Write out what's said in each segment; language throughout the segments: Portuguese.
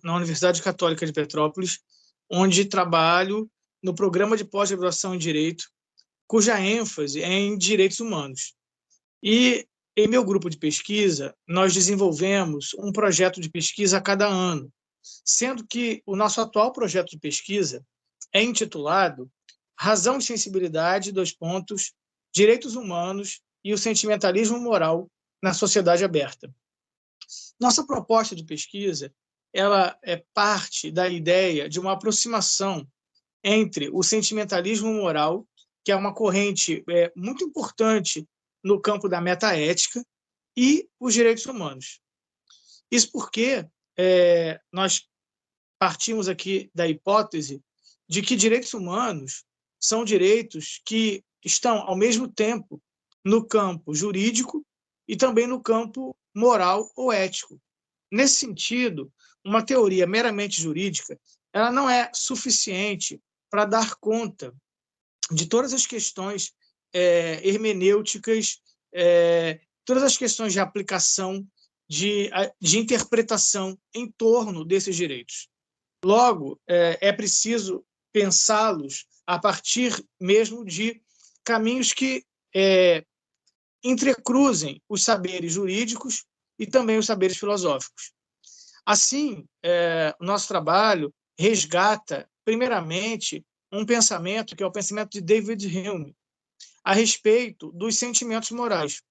na Universidade Católica de Petrópolis, onde trabalho no programa de pós-graduação em Direito, cuja ênfase é em direitos humanos. E, em meu grupo de pesquisa, nós desenvolvemos um projeto de pesquisa a cada ano, sendo que o nosso atual projeto de pesquisa é intitulado Razão e Sensibilidade, Direitos Humanos e o Sentimentalismo Moral na Sociedade Aberta. Nossa proposta de pesquisa ela é parte da ideia de uma aproximação entre o sentimentalismo moral, que é uma corrente muito importante no campo da metaética, e os direitos humanos. Isso porque nós partimos aqui da hipótese de que direitos humanos são direitos que estão, ao mesmo tempo, no campo jurídico e também no campo moral ou ético. Nesse sentido, uma teoria meramente jurídica ela não é suficiente para dar conta de todas as questões hermenêuticas, todas as questões de aplicação, de interpretação em torno desses direitos. Logo, é preciso pensá-los a partir mesmo de caminhos que entrecruzem os saberes jurídicos e também os saberes filosóficos. Assim, o nosso trabalho resgata, primeiramente, um pensamento que é o pensamento de David Hume, a respeito dos sentimentos morais.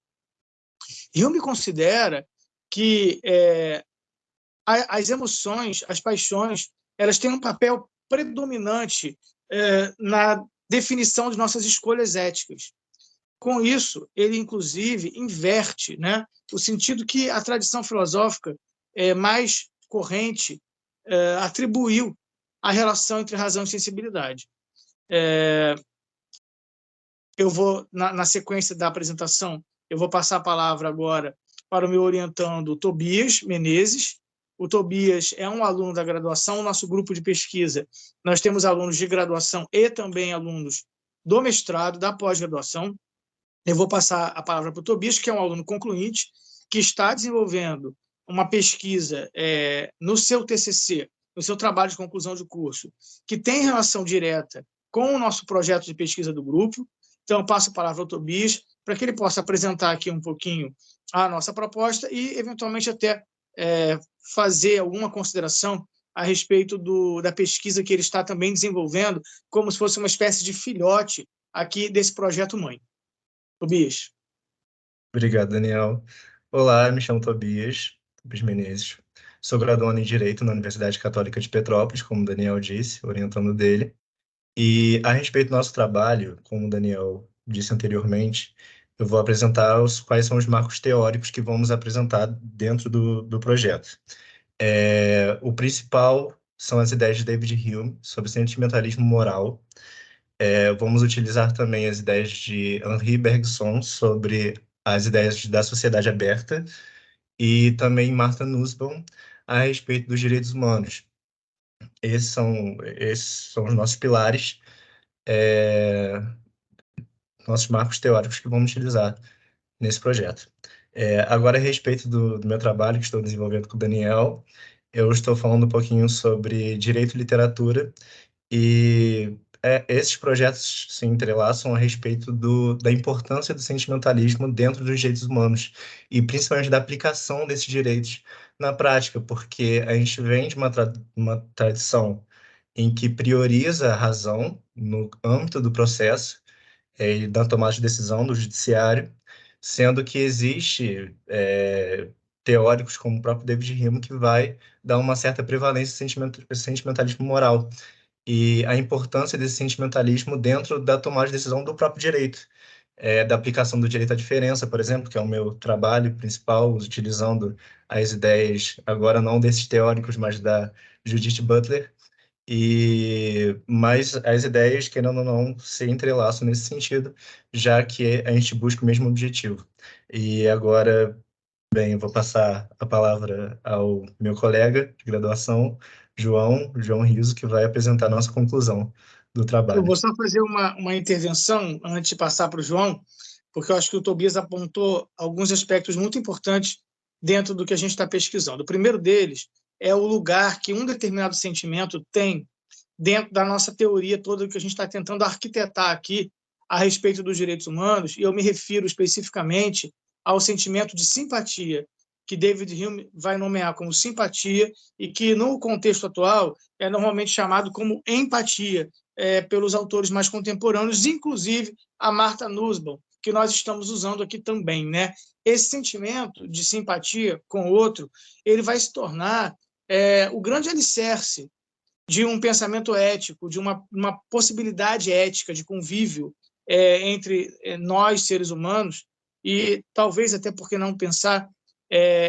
Hume considera que as emoções, as paixões, elas têm um papel predominante na definição de nossas escolhas éticas. Com isso, ele, inclusive, inverte, né, o sentido que a tradição filosófica mais corrente atribuiu à relação entre razão e sensibilidade. Eu vou, na sequência da apresentação, eu vou passar a palavra agora para o meu orientando, Tobias Menezes. O Tobias é um aluno da graduação, o nosso grupo de pesquisa, nós temos alunos de graduação e também alunos do mestrado, da pós-graduação. Eu vou passar a palavra para o Tobias, que é um aluno concluinte, que está desenvolvendo uma pesquisa no seu TCC, no seu trabalho de conclusão de curso, que tem relação direta com o nosso projeto de pesquisa do grupo. Então, eu passo a palavra ao Tobias para que ele possa apresentar aqui um pouquinho a nossa proposta e, eventualmente, até fazer alguma consideração a respeito da pesquisa que ele está também desenvolvendo, como se fosse uma espécie de filhote aqui desse projeto mãe. Tobias. Obrigado, Daniel. Olá, me chamo Tobias Menezes. Sou graduando em Direito na Universidade Católica de Petrópolis, como o Daniel disse, orientando dele. E a respeito do nosso trabalho, como o Daniel disse anteriormente, eu vou apresentar quais são os marcos teóricos que vamos apresentar dentro do projeto. O principal são as ideias de David Hume sobre sentimentalismo moral. Vamos utilizar também as ideias de Henri Bergson sobre as ideias da sociedade aberta e também Martha Nussbaum a respeito dos direitos humanos. Esses são os nossos pilares, nossos marcos teóricos que vamos utilizar nesse projeto. Agora, a respeito do meu trabalho que estou desenvolvendo com o Daniel, eu estou falando um pouquinho sobre direito e literatura, e esses projetos se entrelaçam a respeito da importância do sentimentalismo dentro dos direitos humanos, e principalmente da aplicação desses direitos na prática, porque a gente vem de uma tradição em que prioriza a razão no âmbito do processo e da tomada de decisão do judiciário, sendo que existe teóricos como o próprio David Hume que vai dar uma certa prevalência ao sentimentalismo moral e a importância desse sentimentalismo dentro da tomada de decisão do próprio direito, da aplicação do direito à diferença, por exemplo, que é o meu trabalho principal, utilizando as ideias, agora não desses teóricos, mas da Judith Butler, mas as ideias, querendo ou não, se entrelaçam nesse sentido, já que a gente busca o mesmo objetivo. E agora, bem, eu vou passar a palavra ao meu colega de graduação, João Riso, que vai apresentar a nossa conclusão do trabalho. Eu vou só fazer uma intervenção antes de passar para o João, porque eu acho que o Tobias apontou alguns aspectos muito importantes dentro do que a gente está pesquisando. O primeiro deles é o lugar que um determinado sentimento tem dentro da nossa teoria toda que a gente está tentando arquitetar aqui a respeito dos direitos humanos, e eu me refiro especificamente ao sentimento de simpatia, que David Hume vai nomear como simpatia e que, no contexto atual, é normalmente chamado como empatia pelos autores mais contemporâneos, inclusive a Martha Nussbaum, que nós estamos usando aqui também, né? Esse sentimento de simpatia com o outro, ele vai se tornar o grande alicerce de um pensamento ético, de uma possibilidade ética de convívio entre nós, seres humanos, e talvez até por que não pensar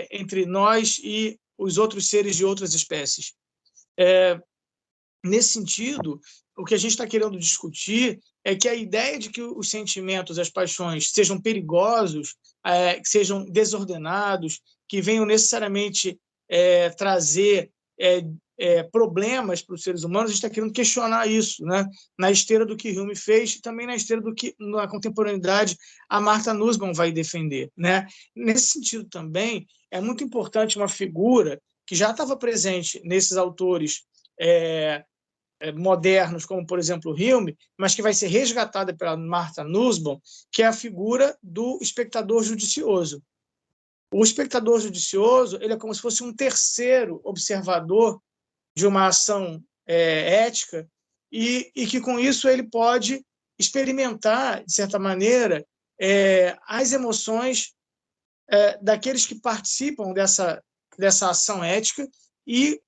entre nós e os outros seres de outras espécies. Nesse sentido, o que a gente está querendo discutir é que a ideia de que os sentimentos, as paixões, sejam perigosos, que sejam desordenados, que venham necessariamente trazer problemas para os seres humanos, a gente está querendo questionar isso, né? Na esteira do que Hume fez e também na esteira do que, na contemporaneidade, a Martha Nussbaum vai defender, né? Nesse sentido também, é muito importante uma figura que já estava presente nesses autores modernos, como, por exemplo, Hume, mas que vai ser resgatada pela Martha Nussbaum, que é a figura do espectador judicioso. O espectador judicioso, ele é como se fosse um terceiro observador de uma ação ética e que, com isso, ele pode experimentar, de certa maneira, as emoções daqueles que participam dessa ação ética e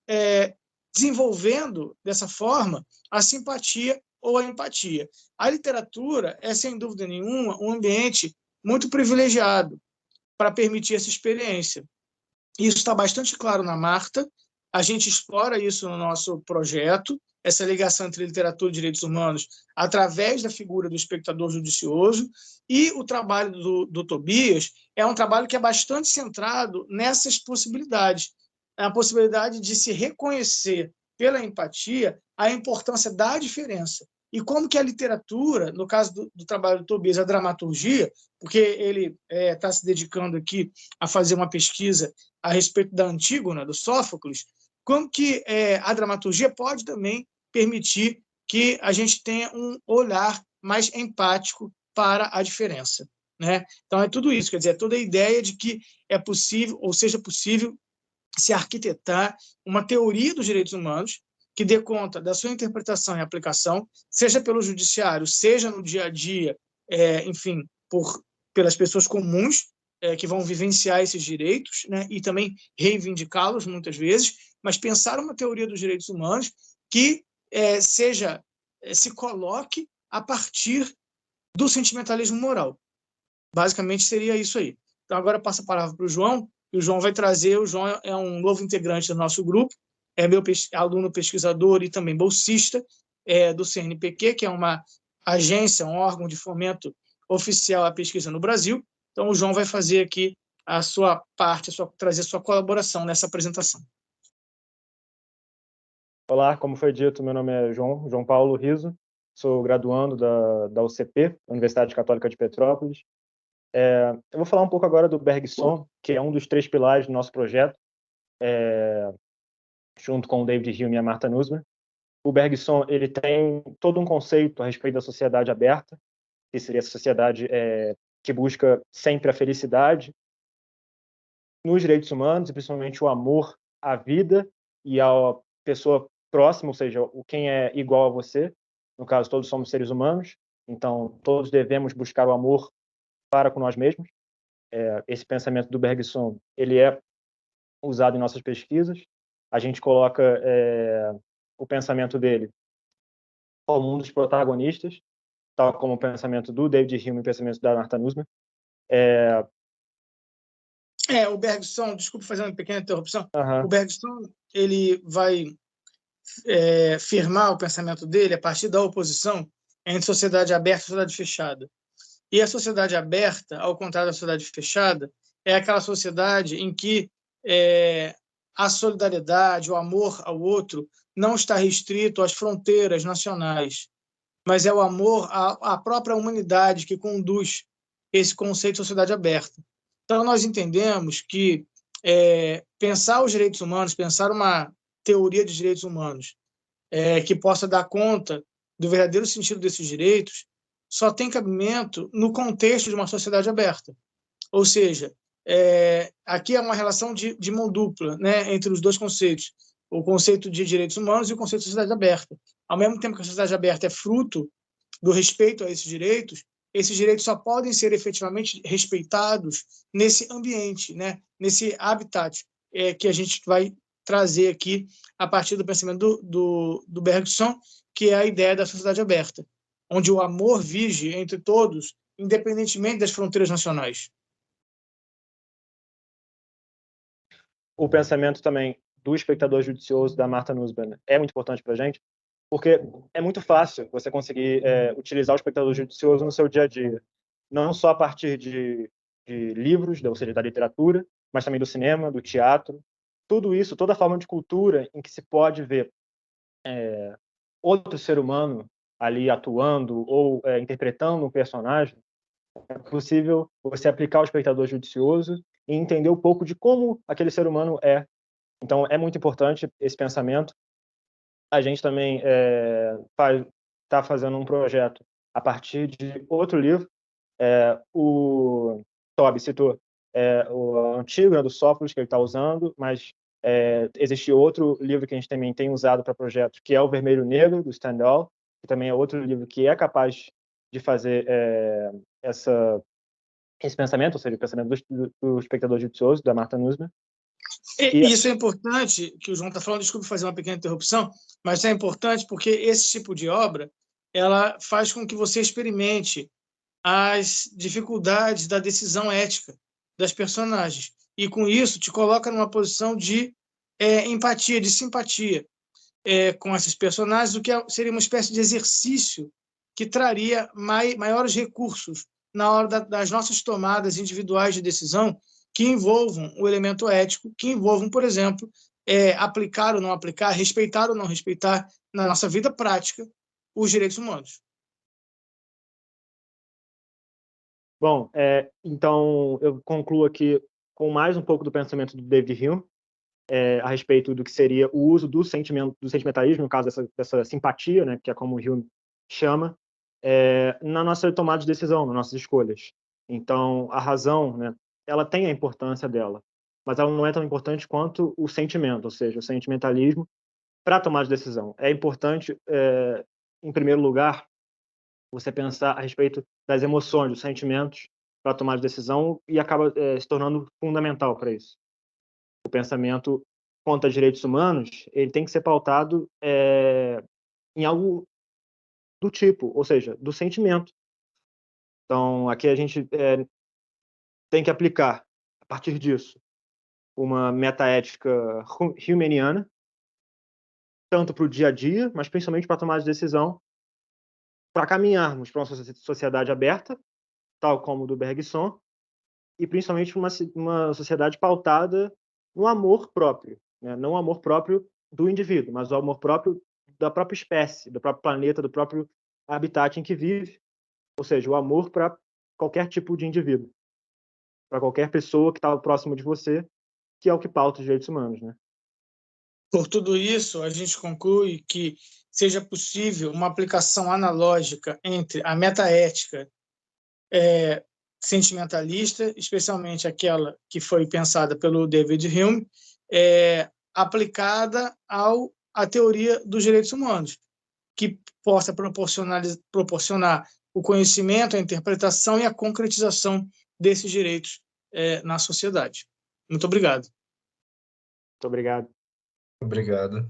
desenvolvendo, dessa forma, a simpatia ou a empatia. A literatura é, sem dúvida nenhuma, um ambiente muito privilegiado para permitir essa experiência. Isso está bastante claro na Martha, a gente explora isso no nosso projeto, essa ligação entre literatura e direitos humanos, através da figura do espectador judicioso, e o trabalho do Tobias é um trabalho que é bastante centrado nessas possibilidades, a possibilidade de se reconhecer pela empatia a importância da diferença. E como que a literatura, no caso do trabalho do Tobias, a dramaturgia, porque ele está se dedicando aqui a fazer uma pesquisa a respeito da Antígona, do Sófocles, como que a dramaturgia pode também permitir que a gente tenha um olhar mais empático para a diferença, né? Então, é tudo isso, quer dizer, é toda a ideia de que é possível, ou seja possível, se arquitetar uma teoria dos direitos humanos que dê conta da sua interpretação e aplicação, seja pelo judiciário, seja no dia a dia, enfim, pelas pessoas comuns que vão vivenciar esses direitos, né, e também reivindicá-los muitas vezes, mas pensar uma teoria dos direitos humanos que se coloque a partir do sentimentalismo moral. Basicamente seria isso aí. Então agora eu passo a palavra para o João, e o João vai trazer, o João é um novo integrante do nosso grupo, é meu aluno pesquisador e também bolsista do CNPq, que é uma agência, um órgão de fomento oficial à pesquisa no Brasil. Então o João vai fazer aqui a sua parte, trazer a sua colaboração nessa apresentação. Olá, como foi dito, meu nome é João Paulo Riso, sou graduando da UCP, Universidade Católica de Petrópolis. Eu vou falar um pouco agora do Bergson, que é um dos 3 pilares do nosso projeto, junto com o David Hume e a Martha Nussbaum. O Bergson ele tem todo um conceito a respeito da sociedade aberta, que seria essa sociedade que busca sempre a felicidade nos direitos humanos, e principalmente o amor à vida e à pessoa próxima, ou seja, quem é igual a você. No caso, todos somos seres humanos, então todos devemos buscar o amor para com nós mesmos. Esse pensamento do Bergson ele é usado em nossas pesquisas. A gente coloca o pensamento dele como um dos protagonistas, tal como o pensamento do David Hume e o pensamento da Martha Nussbaum. O Bergson, desculpe fazer uma pequena interrupção, O Bergson ele vai firmar o pensamento dele a partir da oposição entre sociedade aberta e sociedade fechada. E a sociedade aberta, ao contrário da sociedade fechada, é aquela sociedade em que a solidariedade, o amor ao outro, não está restrito às fronteiras nacionais, mas é o amor à própria humanidade que conduz esse conceito de sociedade aberta. Então, nós entendemos que pensar os direitos humanos, pensar uma teoria de direitos humanos que possa dar conta do verdadeiro sentido desses direitos, só tem cabimento no contexto de uma sociedade aberta. Ou seja, aqui é uma relação de mão dupla, né, entre os dois conceitos, o conceito de direitos humanos e o conceito de sociedade aberta. Ao mesmo tempo que a sociedade aberta é fruto do respeito a esses direitos só podem ser efetivamente respeitados nesse ambiente, né, nesse habitat que a gente vai trazer aqui a partir do pensamento do Bergson, que é a ideia da sociedade aberta, onde o amor vige entre todos, independentemente das fronteiras nacionais. O pensamento também do espectador judicioso da Martha Nussbaum é muito importante para a gente, porque é muito fácil você conseguir utilizar o espectador judicioso no seu dia a dia, não só a partir de livros, ou seja, da literatura, mas também do cinema, do teatro, tudo isso, toda forma de cultura em que se pode ver outro ser humano ali atuando ou interpretando um personagem, é possível você aplicar o espectador judicioso e entender um pouco de como aquele ser humano é. Então, é muito importante esse pensamento. A gente também está fazendo um projeto a partir de outro livro. O Toby citou o Antígona, do Sófocles, que ele está usando, mas existe outro livro que a gente também tem usado para projeto, que é o Vermelho Negro, do Stendhal, que também é outro livro que é capaz de fazer esse pensamento, ou seja, o pensamento do espectador judicioso, da Martha Nussbaum. E isso é importante, que o João está falando, desculpe fazer uma pequena interrupção, mas é importante porque esse tipo de obra ela faz com que você experimente as dificuldades da decisão ética das personagens. E, com isso, te coloca numa posição de empatia, de simpatia com esses personagens, o que seria uma espécie de exercício que traria maiores recursos na hora das nossas tomadas individuais de decisão que envolvam o elemento ético, que envolvam, por exemplo, aplicar ou não aplicar, respeitar ou não respeitar na nossa vida prática os direitos humanos. Bom, então eu concluo aqui com mais um pouco do pensamento do David Hume a respeito do que seria o uso do sentimentalismo, no caso dessa simpatia, né, que é como o Hume chama, na nossa tomada de decisão, nas nossas escolhas. Então, a razão, né, ela tem a importância dela, mas ela não é tão importante quanto o sentimento, ou seja, o sentimentalismo para a tomada de decisão. É importante, em primeiro lugar, você pensar a respeito das emoções, dos sentimentos para tomar de decisão e acaba se tornando fundamental para isso. O pensamento contra direitos humanos, ele tem que ser pautado em algo do tipo, ou seja, do sentimento. Então, aqui a gente tem que aplicar, a partir disso, uma metaética humaniana, tanto para o dia a dia, mas principalmente para tomar de decisão, para caminharmos para uma sociedade aberta, tal como o do Bergson, e principalmente uma sociedade pautada no amor próprio, né? Não o amor próprio do indivíduo, mas o amor próprio da própria espécie, do próprio planeta, do próprio habitat em que vive, ou seja, o amor para qualquer tipo de indivíduo, para qualquer pessoa que está próximo de você, que é o que pauta os direitos humanos, né? Por tudo isso, a gente conclui que seja possível uma aplicação analógica entre a metaética sentimentalista, especialmente aquela que foi pensada pelo David Hume, aplicada à teoria dos direitos humanos, que possa proporcionar o conhecimento, a interpretação e a concretização desses direitos na sociedade. Muito obrigado. Muito obrigado. Obrigado.